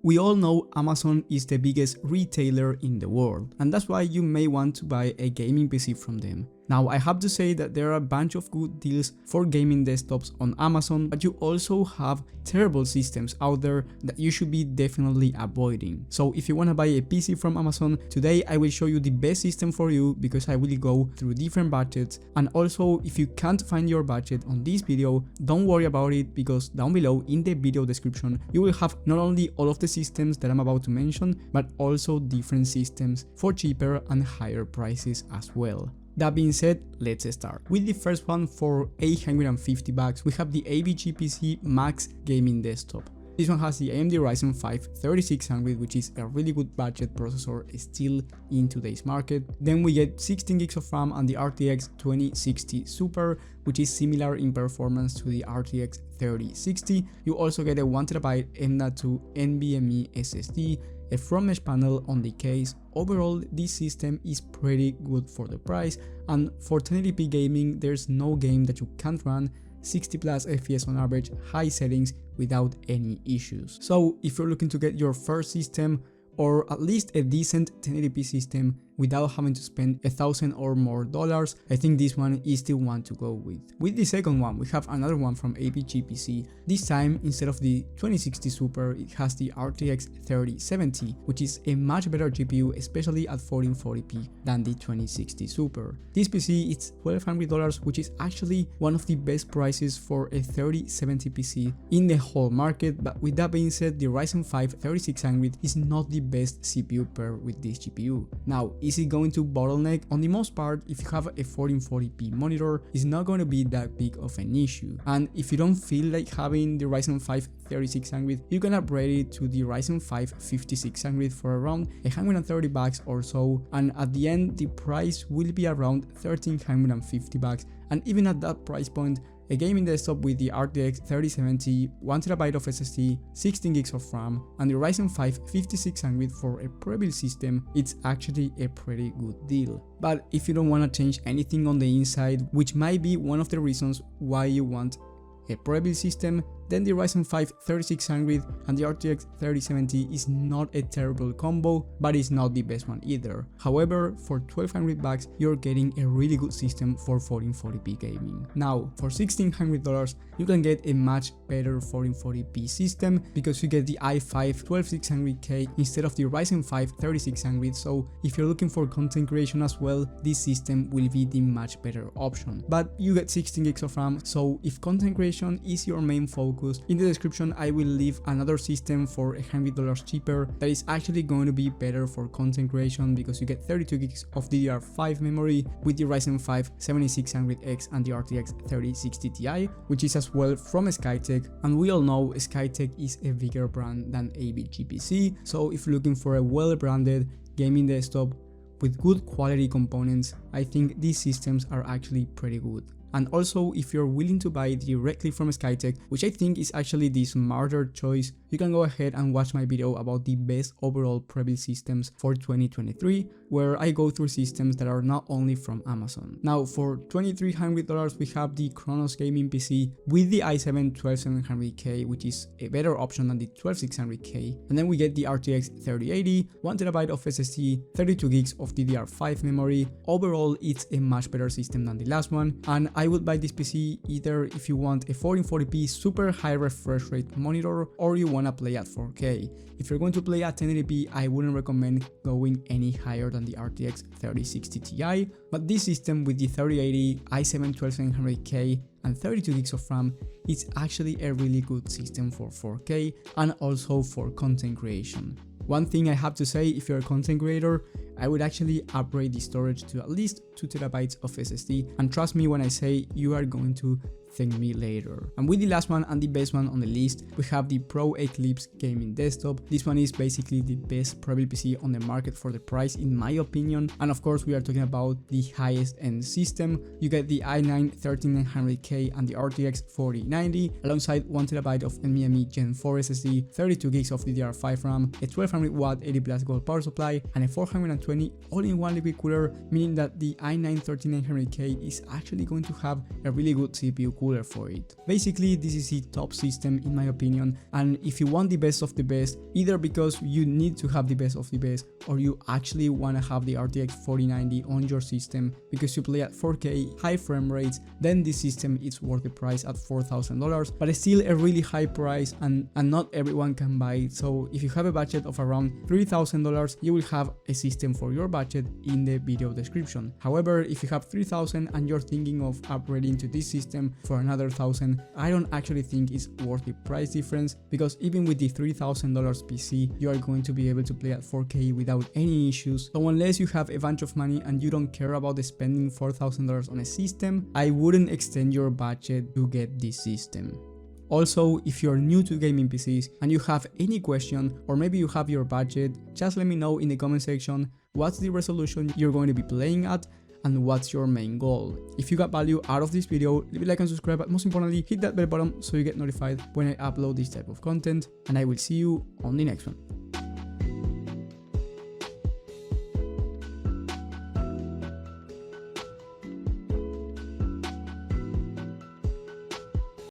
We all know Amazon is the biggest retailer in the world, and that's why you may want to buy a gaming PC from them. Now, I have to say that there are a bunch of good deals for gaming desktops on Amazon, but you also have terrible systems out there that you should be definitely avoiding. So if you want to buy a PC from Amazon, today I will show you the best system for you because I will go through different budgets. And also, if you can't find your budget on this video, don't worry about it because down below in the video description, you will have not only all of the systems that I'm about to mention, but also different systems for cheaper and higher prices as well. That being said, let's start. With the first one for $850, we have the AVGPC Max Gaming Desktop. This one has the AMD Ryzen 5 3600, which is a really good budget processor still in today's market. Then we get 16 gigs of RAM and the RTX 2060 Super, which is similar in performance to the RTX 3060. You also get a 1TB M.2 NVMe SSD, a front mesh panel on the case. Overall, this system is pretty good for the price, and for 1080p gaming, there's no game that you can't run 60 plus FPS on average, high settings without any issues. So if you're looking to get your first system, or at least a decent 1080p system without having to spend $1,000 or more, I think this one is the one to go with. With the second one, we have another one from AVGPC. This time, instead of the 2060 Super, it has the RTX 3070, which is a much better GPU, especially at 1440p than the 2060 Super. This PC is $1,200, which is actually one of the best prices for a 3070 PC in the whole market. But with that being said, the Ryzen 5 3600 is not the best CPU pair with this GPU. Now, is it going to bottleneck? On the most part, if you have a 1440p monitor, it's not going to be that big of an issue. And if you don't feel like having the Ryzen 5 3600, you can upgrade it to the Ryzen 5 5600 for around $130 or so, and at the end the price will be around $1,350. And even at that price point, a gaming desktop with the RTX 3070, 1TB of SSD, 16 gigs of RAM, and the Ryzen 5 5600 for a Prebuilt system, it's actually a pretty good deal. But if you don't want to change anything on the inside, which might be one of the reasons why you want a Prebuilt system, then the Ryzen 5 3600 and the RTX 3070 is not a terrible combo, but it's not the best one either. However, for $1,200, you're getting a really good system for 1440p gaming. Now, for $1,600, you can get a much better 1440p system because you get the i5 12600K instead of the Ryzen 5 3600. So if you're looking for content creation as well, this system will be the much better option. But you get 16 gigs of RAM, so if content creation is your main focus, in the description I will leave another system for $100 cheaper that is actually going to be better for content creation because you get 32 gigs of DDR5 memory with the Ryzen 5 7600X and the RTX 3060 Ti, which is as well from Skytech, and we all know Skytech is a bigger brand than AVGPC, so if you're looking for a well-branded gaming desktop with good quality components, I think these systems are actually pretty good. And also, if you're willing to buy directly from Skytech, which I think is actually the smarter choice, you can go ahead and watch my video about the best overall Prebuilt systems for 2023, where I go through systems that are not only from Amazon. Now, for $2,300, we have the Kronos Gaming PC with the i7 12700K, which is a better option than the 12600K. And then we get the RTX 3080, 1TB of SSD, 32 gigs of DDR5 memory. Overall, it's a much better system than the last one, and I would buy this PC either if you want a 1440p super high refresh rate monitor or you want to play at 4K. If you're going to play at 1080p, I wouldn't recommend going any higher than the RTX 3060 Ti, but this system with the 3080, i7 12700K and 32 gigs of RAM is actually a really good system for 4K and also for content creation. One thing I have to say, if you're a content creator, I would actually upgrade the storage to at least 2TB of SSD, and trust me when I say you are going to thank me later. And with the last one and the best one on the list, we have the Pro Eclipse gaming desktop. This one is basically the best Prebuilt PC on the market for the price in my opinion, and of course we are talking about the highest end system. You get the i9 13900K and the RTX 4090 alongside 1TB of NVMe Gen 4 SSD, 32 gigs of DDR5 RAM, a 1200 watt 80 plus gold power supply, and a 420 all-in-one liquid cooler, meaning that the i9 13900K is actually going to have a really good CPU cooler for it. Basically, this is the top system in my opinion, and if you want the best of the best, either because you need to have the best of the best or you actually want to have the RTX 4090 on your system because you play at 4K, high frame rates, then this system is worth the price at $4,000, but it's still a really high price and not everyone can buy it. So if you have a budget of around $3,000, you will have a system for your budget in the video description. However, if you have $3,000 and you're thinking of upgrading to this system for another $1,000, I don't actually think it's worth the price difference, because even with the $3,000 PC, you are going to be able to play at 4K without any issues. So unless you have a bunch of money and you don't care about spending $4,000 on a system, I wouldn't extend your budget to get this system. Also, if you're new to gaming PCs and you have any question, or maybe you have your budget, just let me know in the comment section what's the resolution you're going to be playing at and what's your main goal. If you got value out of this video, leave a like and subscribe, but most importantly, hit that bell button so you get notified when I upload this type of content, and I will see you on the next one.